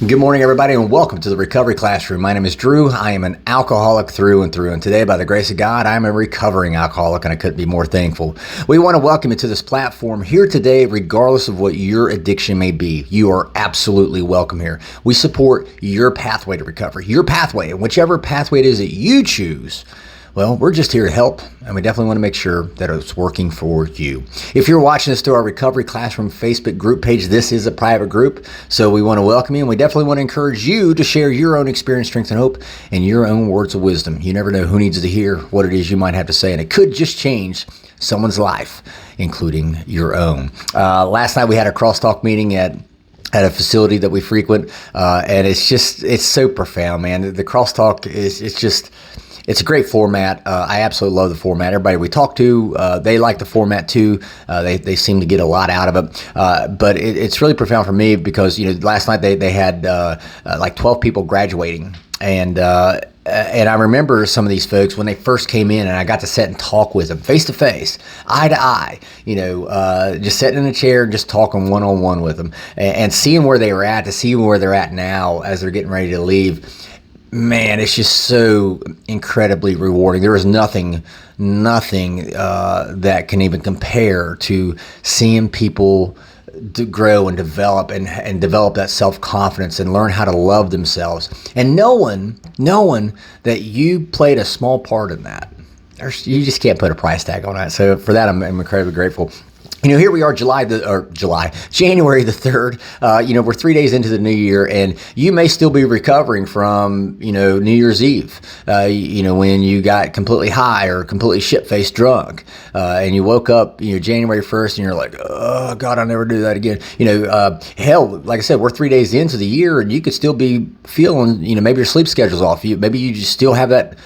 Good morning, everybody, and welcome to the Recovery Classroom. My name is Drew. I am an alcoholic through and through, and today, by the grace of God, I am a recovering alcoholic, and I couldn't be more thankful. We want to welcome you to this platform here today, regardless of what your addiction may be. You are absolutely welcome here. We support your pathway to recovery, your pathway, and whichever pathway it is that you choose. Well, we're just here to help, and we definitely want to make sure that it's working for you. If you're watching this through our Recovery Classroom Facebook group page, this is a private group, so we want to welcome you, and we definitely want to encourage you to share your own experience, strength, and hope, and your own words of wisdom. You never know who needs to hear what it is you might have to say, and it could just change someone's life, including your own. Last night we had a crosstalk meeting at a facility that we frequent, and it's so profound, man. The crosstalk it's a great format. I absolutely love the format. Everybody we talk to, they like the format too. They seem to get a lot out of it. But it's really profound for me because, last night they had like 12 people graduating. And I remember some of these folks when they first came in, and I got to sit and talk with them face to face, eye to eye, just sitting in a chair and just talking one-on-one with them and seeing where they were at, to see where they're at now as they're getting ready to leave. Man, it's just so incredibly rewarding. There is nothing that can even compare to seeing people to grow and develop and develop that self-confidence and learn how to love themselves. And knowing that you played a small part in that. You just can't put a price tag on that. So for that, I'm incredibly grateful. Here we are, January the 3rd. We're 3 days into the new year, and you may still be recovering from, New Year's Eve, when you got completely high or completely shit-faced drunk, and you woke up, January 1st, and you're like, oh, God, I'll never do that again. Hell, like I said, we're 3 days into the year, and you could still be feeling, maybe your sleep schedule's off. Maybe you just still have that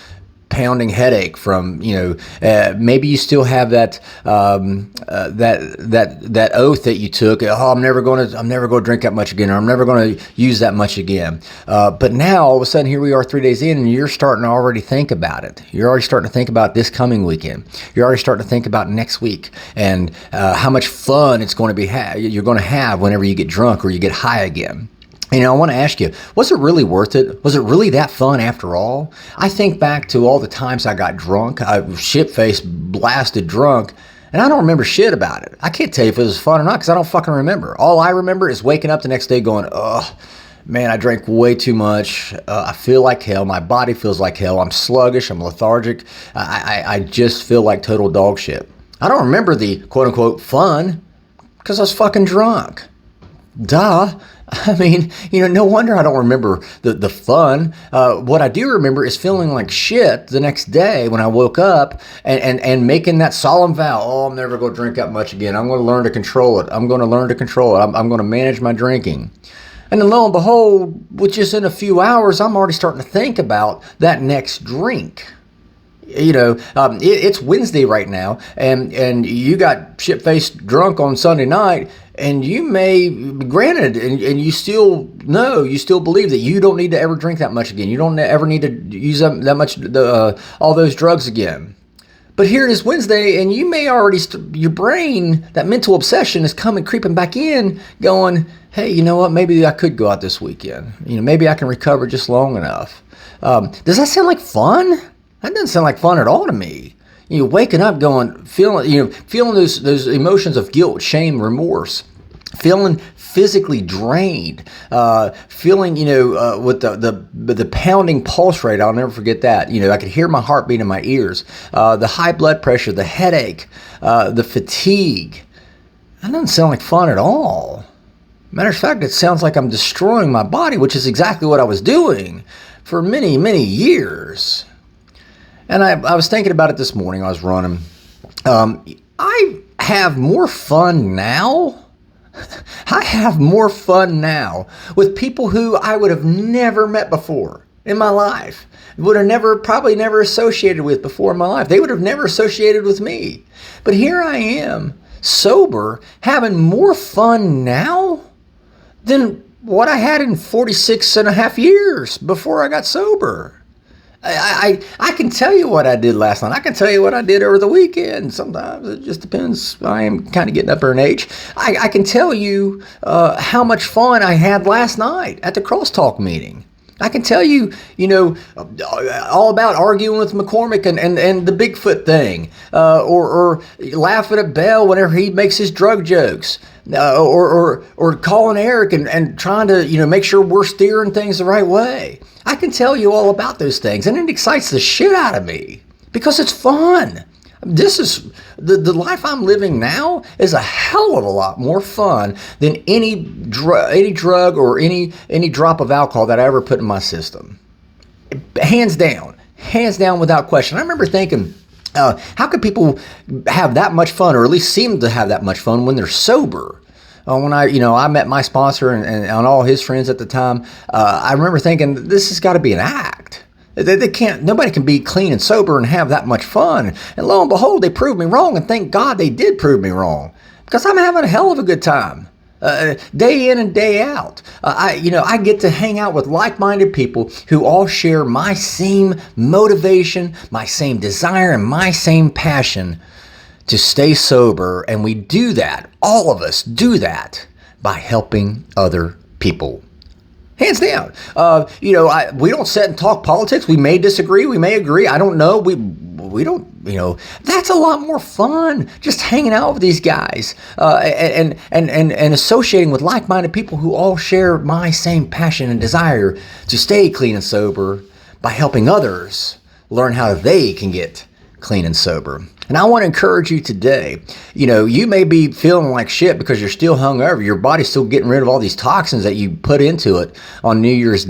pounding headache from, maybe you still have that that oath that you took. Oh, I'm never going to drink that much again, or I'm never going to use that much again. But now all of a sudden, here we are 3 days in, and you're starting to already think about it. You're already starting to think about this coming weekend. You're already starting to think about next week and how much fun it's going to be. You're going to have whenever you get drunk or you get high again. I want to ask you, was it really worth it? Was it really that fun after all? I think back to all the times I got drunk, I was shit-faced, blasted drunk, and I don't remember shit about it. I can't tell you if it was fun or not because I don't fucking remember. All I remember is waking up the next day going, oh, man, I drank way too much. I feel like hell. My body feels like hell. I'm sluggish. I'm lethargic. I just feel like total dog shit. I don't remember the quote-unquote fun because I was fucking drunk. Duh. I mean, no wonder I don't remember the fun. What I do remember is feeling like shit the next day when I woke up and making that solemn vow, oh, I'm never going to drink that much again. I'm going to learn to control it. I'm going to manage my drinking. And then lo and behold, with just in a few hours, I'm already starting to think about that next drink. It's Wednesday right now, and you got shit-faced drunk on Sunday night, and you may, granted, and you still believe that you don't need to ever drink that much again. You don't ever need to use that much, all those drugs again. But here it is Wednesday, and you may already, your brain, that mental obsession is creeping back in, going, hey, you know what, maybe I could go out this weekend. Maybe I can recover just long enough. Does that sound like fun? That doesn't sound like fun at all to me. Waking up feeling those emotions of guilt, shame, remorse, feeling physically drained, feeling, with the pounding pulse rate. I'll never forget that. I could hear my heartbeat in my ears, the high blood pressure, the headache, the fatigue. That doesn't sound like fun at all. Matter of fact, it sounds like I'm destroying my body, which is exactly what I was doing for many, many years. And I was thinking about it this morning. I was running. I have more fun now. I have more fun now with people who I would have never met before in my life. Would have probably never associated with before in my life. They would have never associated with me. But here I am, sober, having more fun now than what I had in 46 and a half years before I got sober. I can tell you what I did last night. I can tell you what I did over the weekend. Sometimes it just depends. I am kind of getting up there in age. I can tell you how much fun I had last night at the Crosstalk meeting. I can tell you, all about arguing with McCormick and the Bigfoot thing, or laughing at Bell whenever he makes his drug jokes, or calling Eric and trying to, make sure we're steering things the right way. I can tell you all about those things, and it excites the shit out of me because it's fun. This is the life I'm living now is a hell of a lot more fun than any drug or any drop of alcohol that I ever put in my system. Hands down without question. I remember thinking, how could people have that much fun, or at least seem to have that much fun when they're sober? When I met my sponsor and all his friends at the time, I remember thinking, this has got to be an act. Nobody can be clean and sober and have that much fun. And lo and behold, they proved me wrong, and thank God they did prove me wrong, because I'm having a hell of a good time. Day in and day out. I get to hang out with like-minded people who all share my same motivation, my same desire, and my same passion to stay sober. And we do that, all of us do that, by helping other people. Hands down. We don't sit and talk politics. We may disagree. We may agree. I don't know. We don't, that's a lot more fun just hanging out with these guys and associating with like-minded people who all share my same passion and desire to stay clean and sober by helping others learn how they can get clean and sober. And I want to encourage you today, you may be feeling like shit because you're still hungover. Your body's still getting rid of all these toxins that you put into it on New Year's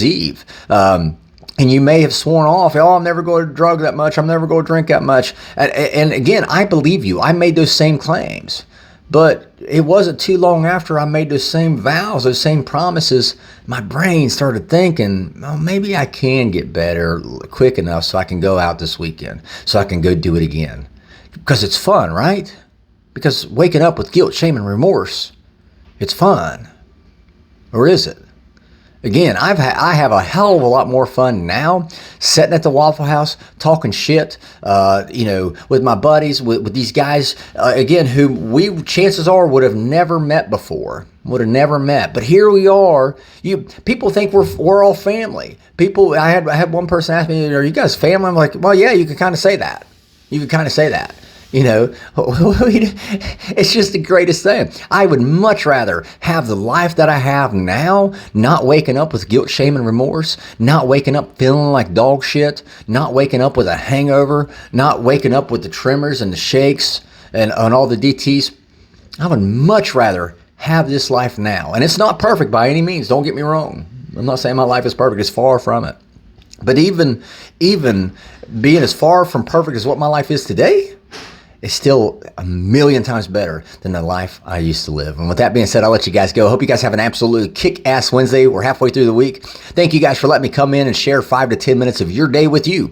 Eve. And you may have sworn off, I'm never going to drug that much. I'm never going to drink that much. And again, I believe you. I made those same claims. But it wasn't too long after I made those same vows, those same promises, my brain started thinking, maybe I can get better quick enough so I can go out this weekend, so I can go do it again. Because it's fun, right? Because waking up with guilt, shame, and remorse, it's fun. Or is it? Again, I have a hell of a lot more fun now sitting at the Waffle House talking shit, with my buddies, with these guys, again, who we chances are would have never met before, But here we are. People think we're all family. I had one person ask me, "Are you guys family?" I'm like, "Well, yeah, you can kind of say that. It's just the greatest thing. I would much rather have the life that I have now, not waking up with guilt, shame, and remorse, not waking up feeling like dog shit, not waking up with a hangover, not waking up with the tremors and the shakes and all the DTs. I would much rather have this life now. And it's not perfect by any means. Don't get me wrong. I'm not saying my life is perfect. It's far from it. But even being as far from perfect as what my life is today, is still a million times better than the life I used to live. And with that being said, I'll let you guys go. Hope you guys have an absolutely kick-ass Wednesday. We're halfway through the week. Thank you guys for letting me come in and share 5 to 10 minutes of your day with you.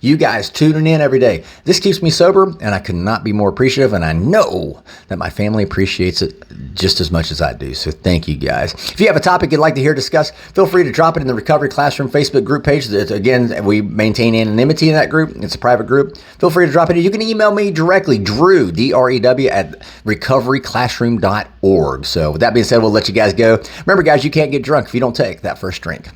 You guys tuning in every day. This keeps me sober, and I could not be more appreciative, and I know that my family appreciates it just as much as I do. So thank you guys. If you have a topic you'd like to hear discussed, feel free to drop it in the Recovery Classroom Facebook group page. Again, we maintain anonymity in that group. It's a private group. Feel free to drop it in. You can email me directly, Drew, DREW, at recoveryclassroom.org. So with that being said, we'll let you guys go. Remember, guys, you can't get drunk if you don't take that first drink.